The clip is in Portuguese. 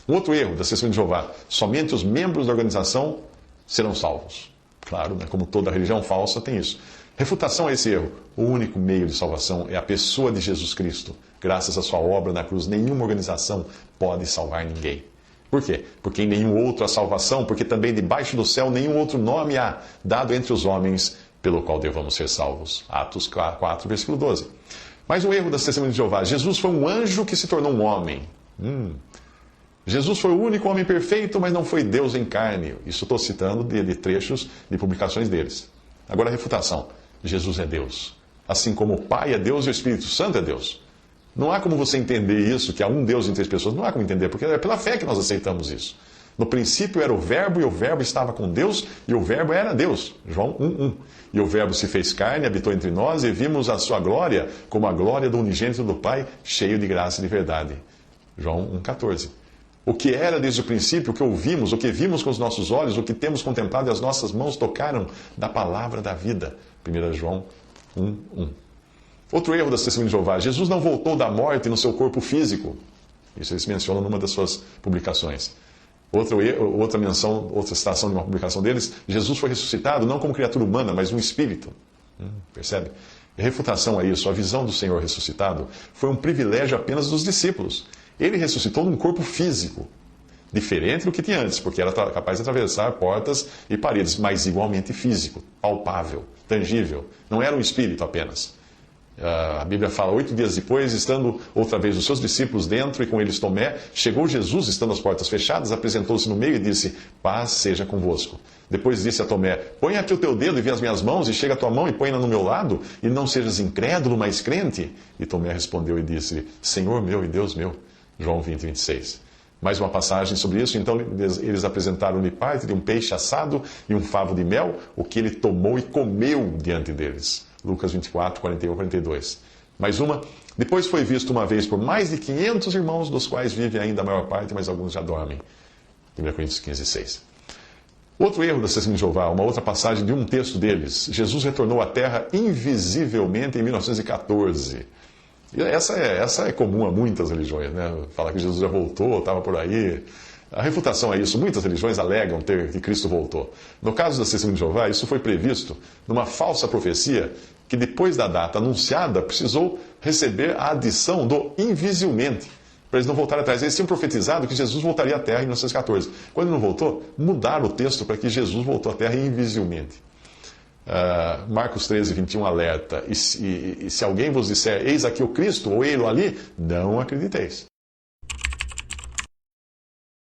Um outro erro da Testemunha de Jeová: somente os membros da organização serão salvos. Claro, né, como toda religião falsa tem isso. Refutação a esse erro: o único meio de salvação é a pessoa de Jesus Cristo. Graças à sua obra na cruz, nenhuma organização pode salvar ninguém. Por quê? Porque em nenhum outro há salvação, porque também debaixo do céu nenhum outro nome há dado entre os homens pelo qual devamos ser salvos. Atos 4, versículo 12. Mais um erro das Testemunhas de Jeová: Jesus foi um anjo que se tornou um homem. Jesus foi o único homem perfeito, mas não foi Deus em carne. Isso estou citando de trechos de publicações deles. Agora a refutação: Jesus é Deus. Assim como o Pai é Deus e o Espírito Santo é Deus. Não há como você entender isso, que há um Deus em três pessoas. Não há como entender, porque é pela fé que nós aceitamos isso. No princípio era o Verbo, e o Verbo estava com Deus, e o Verbo era Deus. João 1:1. E o Verbo se fez carne, habitou entre nós, e vimos a sua glória como a glória do unigênito do Pai, cheio de graça e de verdade. João 1:14. O que era desde o princípio, o que ouvimos, o que vimos com os nossos olhos, o que temos contemplado e as nossas mãos tocaram da palavra da vida. 1 João 1:1. Outro erro das Testemunhas de Jeová: Jesus não voltou da morte no seu corpo físico. Isso eles mencionam numa das suas publicações. Outra menção, outra citação de uma publicação deles: Jesus foi ressuscitado não como criatura humana, mas um espírito. Percebe? Em refutação a isso, a visão do Senhor ressuscitado foi um privilégio apenas dos discípulos. Ele ressuscitou num corpo físico, diferente do que tinha antes, porque era capaz de atravessar portas e paredes, mas igualmente físico, palpável, tangível. Não era um espírito apenas. A Bíblia fala: 8 dias depois, estando outra vez os seus discípulos dentro e com eles Tomé, chegou Jesus, estando as portas fechadas, apresentou-se no meio e disse: paz seja convosco. Depois disse a Tomé: põe aqui o teu dedo e vê as minhas mãos, e chega a tua mão e põe-na no meu lado, e não sejas incrédulo, mas crente. E Tomé respondeu e disse: Senhor meu e Deus meu. João 20:26. Mais uma passagem sobre isso. Então eles apresentaram-lhe parte de um peixe assado e um favo de mel, o que ele tomou e comeu diante deles. Lucas 24, 41, 42. Mais uma: depois foi visto uma vez por mais de 500 irmãos, dos quais vive ainda a maior parte, mas alguns já dormem. 1 Coríntios 15, 6. Outro erro da Testemunha de Jeová, uma outra passagem de um texto deles: Jesus retornou à Terra invisivelmente em 1914. E essa é comum a muitas religiões, né? Falar que Jesus já voltou, estava por aí. A refutação a isso: muitas religiões alegam que Cristo voltou. No caso da Testemunha de Jeová, isso foi previsto numa falsa profecia que, depois da data anunciada, precisou receber a adição do invisivelmente, para eles não voltarem atrás. Eles tinham profetizado que Jesus voltaria à Terra em 1914. Quando ele não voltou, mudaram o texto para que Jesus voltou à Terra invisivelmente. Marcos 13, 21 alerta: e se alguém vos disser, eis aqui o Cristo, ou ele ali, não acrediteis.